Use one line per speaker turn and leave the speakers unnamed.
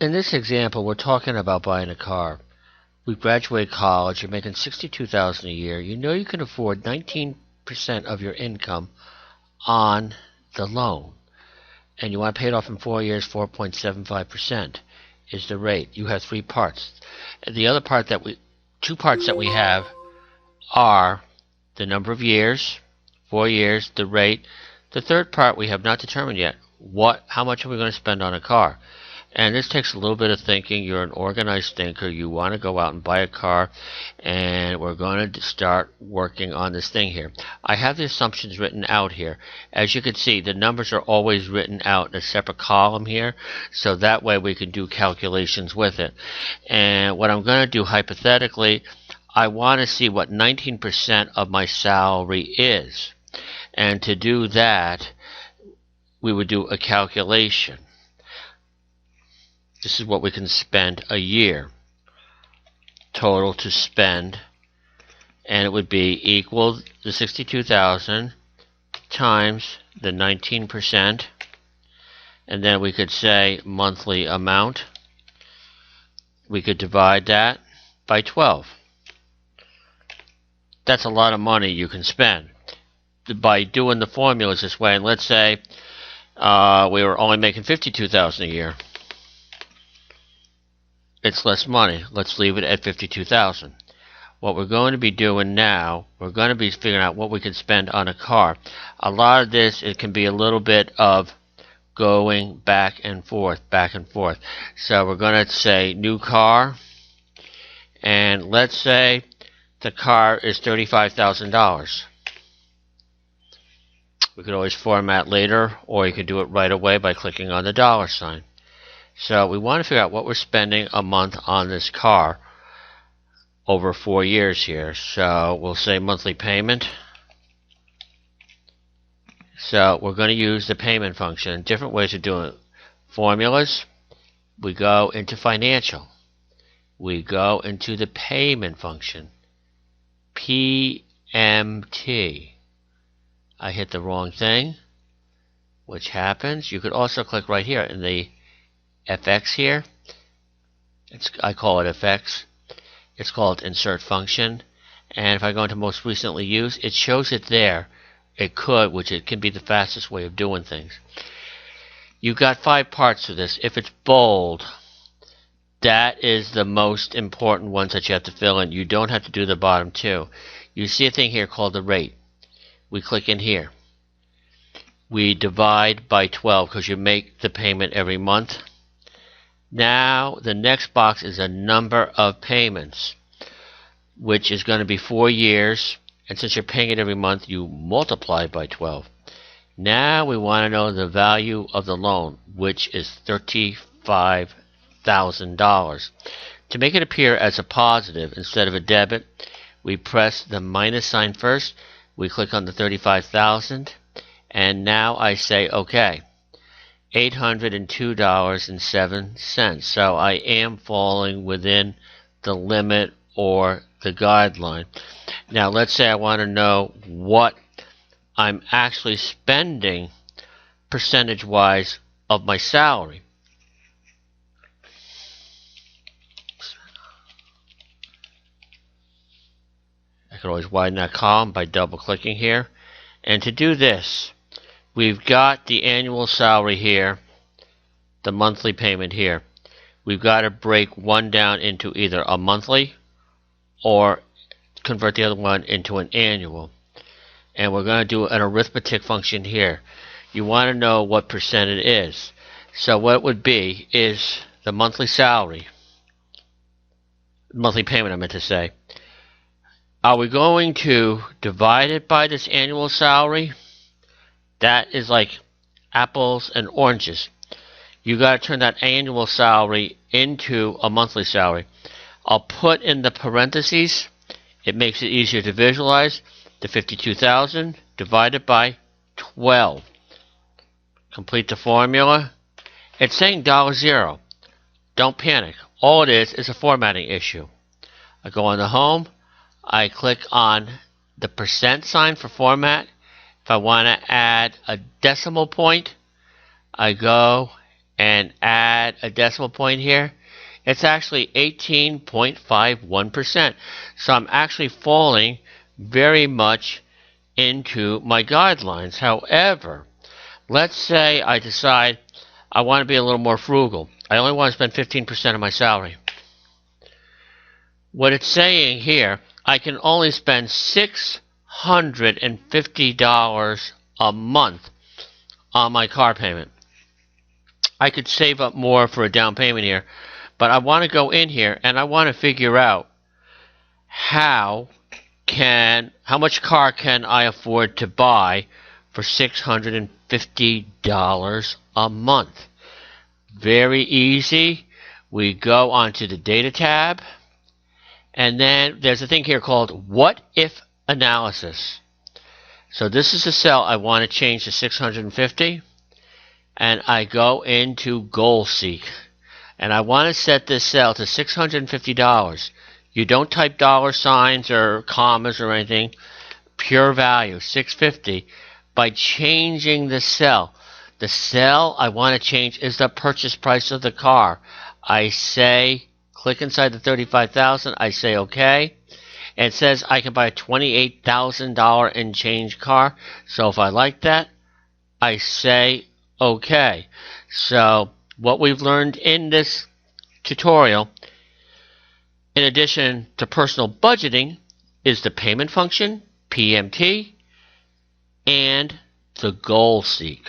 In this example, we're talking about buying a car. We graduated college, you're making $62,000 a year. You know you can afford 19% of your income on the loan. And you want to pay it off in 4 years, 4.75% is the rate. You have three parts. The other part two parts that we have are the number of years, 4 years, the rate. The third part we have not determined yet. How much are we going to spend on a car? And this takes a little bit of thinking. You're an organized thinker. You want to go out and buy a car, and we're going to start working on this thing here. I have the assumptions written out here. As you can see, the numbers are always written out in a separate column here, so that way we can do calculations with it. And what I'm going to do hypothetically, I want to see what 19% of my salary is. And to do that, we would do a calculation. This is what we can spend a year, total to spend, and it would be equal the 62,000 times the 19%, and then we could say monthly amount. We could divide that by 12. That's a lot of money you can spend by doing the formulas this way. And let's say we were only making $52,000 a year. It's less money. Let's leave it at $52,000. What we're going to be doing now, we're going to be figuring out what we can spend on a car. A lot of this, it can be a little bit of going back and forth. So we're going to say new car, and let's say the car is $35,000. We could always format later, or you could do it right away by clicking on the dollar sign. So we want to figure out what we're spending a month on this car over 4 years here. So we'll say monthly payment. So we're going to use the payment function. Different ways of doing it. Formulas. We go into financial. We go into the payment function. PMT. I hit the wrong thing, which happens. You could also click right here in the FX here. I call it FX. It's called insert function. And if I go into most recently used, it shows it there. Which it can be the fastest way of doing things. You've got 5 parts to this. If it's bold, that is the most important ones that you have to fill in. You don't have to do the bottom 2. You see a thing here called the rate. We click in here. We divide by 12 because you make the payment every month. Now the next box is a number of payments, which is going to be 4 years, and since you're paying it every month, you multiply by 12. Now we want to know the value of the loan, which is $35,000. To make it appear as a positive instead of a debit, we press the minus sign first. We click on the 35,000, and now I say OK. $802.07. So I am falling within the limit or the guideline. Now let's say I want to know what I'm actually spending percentage-wise of my salary. I could always widen that column by double-clicking here. And to do this, we've got the annual salary here, the monthly payment here. We've got to break one down into either a monthly or convert the other one into an annual. And we're going to do an arithmetic function here. You want to know what percent it is. So what it would be is the monthly salary, monthly payment I meant to say. Are we going to divide it by this annual salary? That is like apples and oranges. You got to turn that annual salary into a monthly salary. I'll put in the parentheses. It makes it easier to visualize. The 52,000 divided by 12. Complete the formula. It's saying $0. Don't panic. All it is a formatting issue. I go on the home. I click on the percent sign for format. If I want to add a decimal point, I go and add a decimal point here, it's actually 18.51%. So I'm actually falling very much into my guidelines. However, let's say I decide I want to be a little more frugal. I only want to spend 15% of my salary. What it's saying here, I can only spend $650 a month on my car payment. I could save up more for a down payment here, but I want to go in here and I want to figure out how much car can I afford to buy for $650 a month. Very easy. We go onto the data tab, and then there's a thing here called what if analysis. So this is the cell I want to change to 650, and I go into goal seek, and I want to set this cell to $650. You don't type dollar signs or commas or anything. Pure value, 650. By changing the cell I want to change is the purchase price of the car. I say, click inside the 35,000. I say okay. And it says I can buy a $28,000 and change car. So if I like that, I say okay. So what we've learned in this tutorial, in addition to personal budgeting, is the payment function, PMT, and the goal seek.